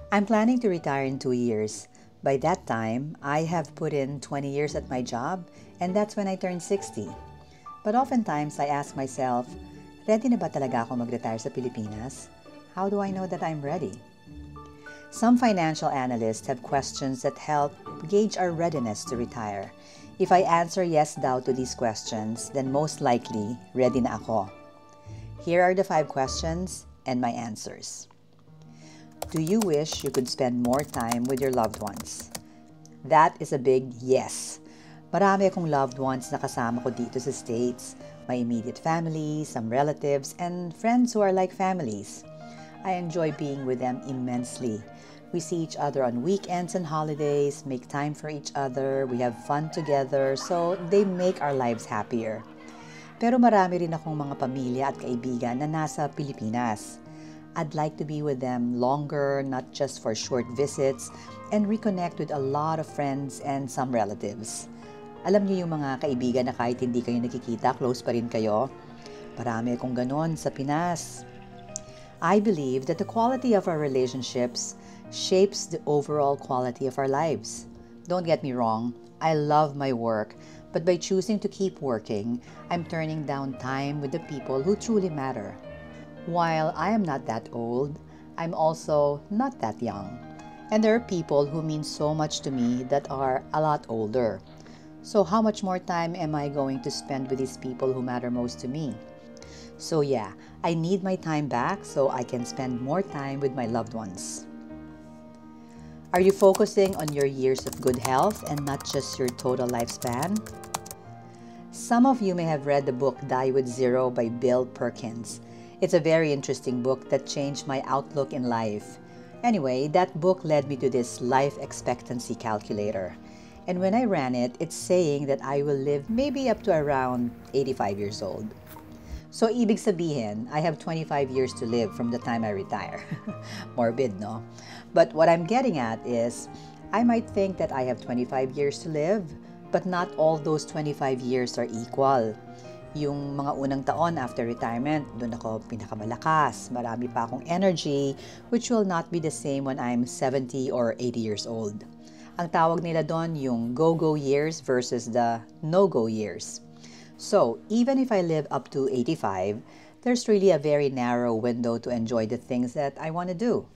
I'm planning to retire in 2 years. By that time, I have put in 20 years at my job, and that's when I turn 60. But oftentimes, I ask myself, ready na ba talaga ako mag-retire sa Pilipinas? How do I know that I'm ready? Some financial analysts have questions that help gauge our readiness to retire. If I answer yes daw to these questions, then most likely, ready na ako. Here are the 5 questions and my answers. Do you wish you could spend more time with your loved ones? That is a big yes. Marami akong loved ones na kasama ko dito sa States. My immediate family, some relatives, and friends who are like families. I enjoy being with them immensely. We see each other on weekends and holidays, make time for each other, we have fun together, so they make our lives happier. Pero marami rin akong mga pamilya at kaibigan na nasa Pilipinas. I'd like to be with them longer, not just for short visits, and reconnect with a lot of friends and some relatives. Alam niyo yung mga kaibigan na kahit hindi kayo nakikita, close pa rin kayo? Marami akong ganon sa Pinas. I believe that the quality of our relationships shapes the overall quality of our lives. Don't get me wrong, I love my work, but by choosing to keep working, I'm turning down time with the people who truly matter. While I am not that old, I'm also not that young. And there are people who mean so much to me that are a lot older. So how much more time am I going to spend with these people who matter most to me? So yeah, I need my time back so I can spend more time with my loved ones. Are you focusing on your years of good health and not just your total lifespan? Some of you may have read the book Die with Zero by Bill Perkins. It's a very interesting book that changed my outlook in life. Anyway, that book led me to this life expectancy calculator. And when I ran it, it's saying that I will live maybe up to around 85 years old. So, ibig sabihin, I have 25 years to live from the time I retire. Morbid, no? But what I'm getting at is, I might think that I have 25 years to live, but not all those 25 years are equal. Yung mga unang taon after retirement, doon ako pinakamalakas. Marami pa akong energy, which will not be the same when I'm 70 or 80 years old. Ang tawag nila doon yung go-go years versus the no-go years. So, even if I live up to 85, there's really a very narrow window to enjoy the things that I want to do.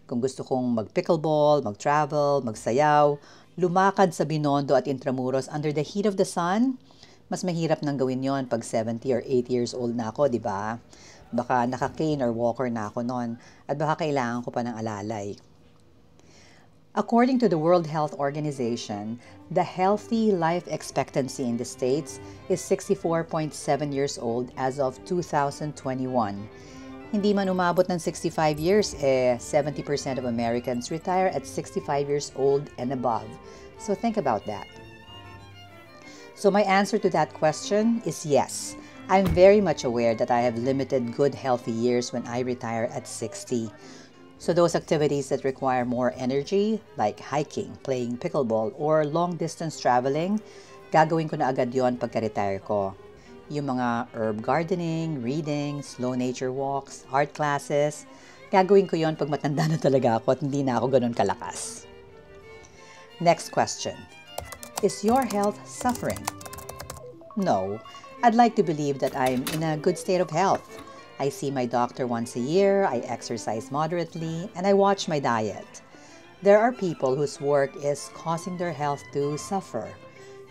Kung gusto kong mag-pickleball, mag-travel, magsayaw, lumakad sa Binondo at Intramuros under the heat of the sun, mas mahirap nang gawin yon pag 70 or 80 years old na ako, di ba? Baka naka-cane or walker na ako noon at baka kailangan ko pa ng alalay. According to the World Health Organization, the healthy life expectancy in the States is 64.7 years old as of 2021. Hindi man umabot ng 65 years, 70% of Americans retire at 65 years old and above. So think about that. So my answer to that question is yes. I'm very much aware that I have limited good healthy years when I retire at 60. So those activities that require more energy, like hiking, playing pickleball, or long-distance traveling, gagawin ko na agad yon pagka-retire ko. Yung mga herb gardening, reading, slow nature walks, art classes, gagawin ko yon pag matanda na talaga ako at hindi na ako ganun kalakas. Next question. Is your health suffering? No. I'd like to believe that I'm in a good state of health. I see my doctor once a year, I exercise moderately, and I watch my diet. There are people whose work is causing their health to suffer.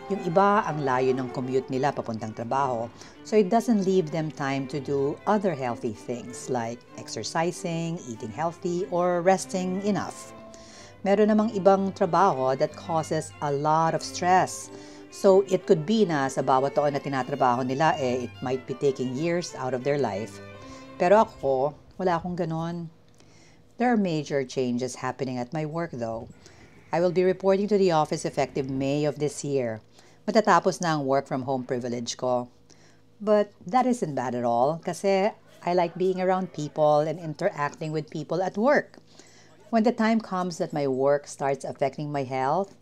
Yung iba, ang layo ng commute nila papuntang trabaho, so it doesn't leave them time to do other healthy things like exercising, eating healthy, or resting enough. Meron namang ibang trabaho that causes a lot of stress. So it could be na sa bawat taon na tinatrabaho nila, it might be taking years out of their life. Pero ako, wala akong ganon. There are major changes happening at my work though. I will be reporting to the office effective May of this year. Matatapos na ang work from home privilege ko. But that isn't bad at all kasi I like being around people and interacting with people at work. When the time comes that my work starts affecting my health,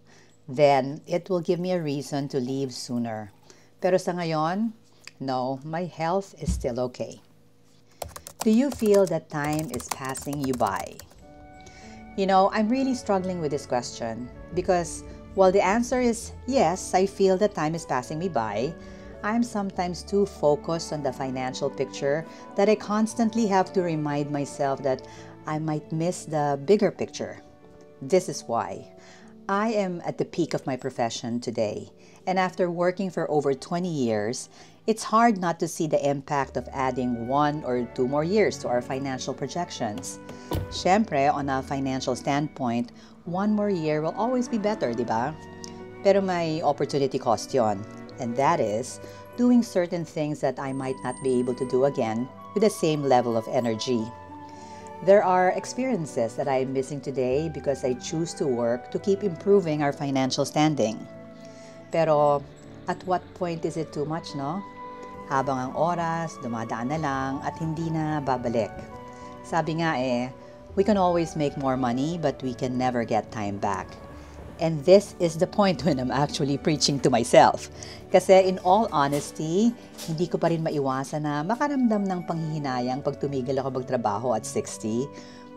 then it will give me a reason to leave sooner. Pero sa ngayon, no, my health is still okay. Do you feel that time is passing you by? I'm really struggling with this question because while the answer is yes, I feel that time is passing me by, I'm sometimes too focused on the financial picture that I constantly have to remind myself that I might miss the bigger picture. This is why I am at the peak of my profession today, and after working for over 20 years, it's hard not to see the impact of adding 1 or 2 more years to our financial projections. Siyempre, on a financial standpoint, 1 more year will always be better, di ba? Pero may opportunity cost yon, and that is doing certain things that I might not be able to do again with the same level of energy. There are experiences that I am missing today because I choose to work to keep improving our financial standing. Pero at what point is it too much, no? Habang ang oras, dumadaan na lang at hindi na babalik. Sabi nga we can always make more money but we can never get time back. And this is the point when I'm actually preaching to myself. Kasi in all honesty, hindi ko pa rin maiwasan na makaramdam ng panghihinayang pag tumigil ako magtrabaho at 60.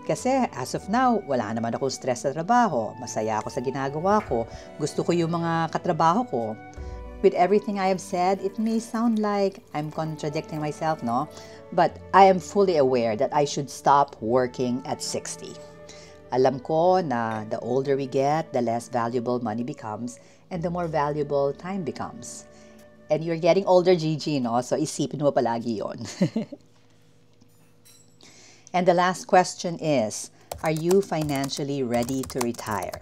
Kasi as of now, wala naman ako stress sa trabaho. Masaya ako sa ginagawa ko. Gusto ko yung mga katrabaho ko. With everything I have said, it may sound like I'm contradicting myself, no? But I am fully aware that I should stop working at 60. Alam ko na the older we get, the less valuable money becomes and the more valuable time becomes. And you're getting older, Gigi, no? So isipin mo palagi yon. And the last question is, are you financially ready to retire?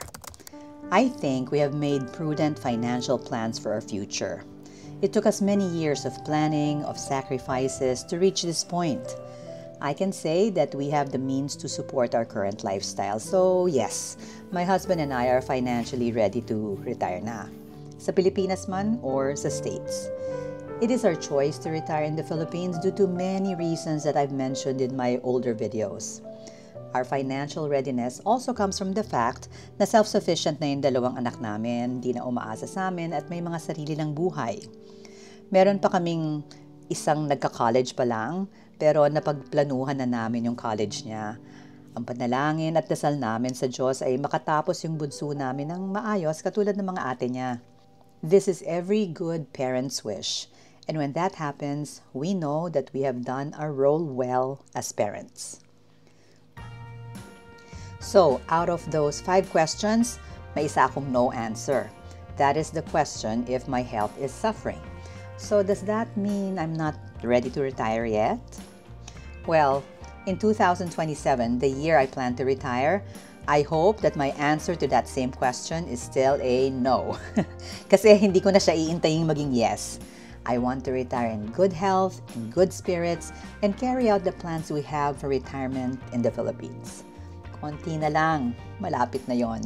I think we have made prudent financial plans for our future. It took us many years of planning, of sacrifices to reach this point. I can say that we have the means to support our current lifestyle. So yes, my husband and I are financially ready to retire na. Sa Pilipinas man or sa States. It is our choice to retire in the Philippines due to many reasons that I've mentioned in my older videos. Our financial readiness also comes from the fact na self-sufficient na yung 2 anak namin, di na umaasa sa amin at may mga sarili ng buhay. Meron pa kaming isang nagka-college pa lang, pero napagplanuhan na namin yung college niya. Ang panalangin at dasal namin sa Diyos ay makatapos yung bunso namin ng maayos katulad ng mga ate niya. This is every good parent's wish. And when that happens, we know that we have done our role well as parents. So, out of those 5 questions, may isa akong no answer. That is the question if my health is suffering. So, does that mean I'm not ready to retire yet? Well, in 2027, the year I plan to retire, I hope that my answer to that same question is still a no. Kasi hindi ko na siya iintaying maging yes. I want to retire in good health, in good spirits, and carry out the plans we have for retirement in the Philippines. Konti na lang, malapit na yon.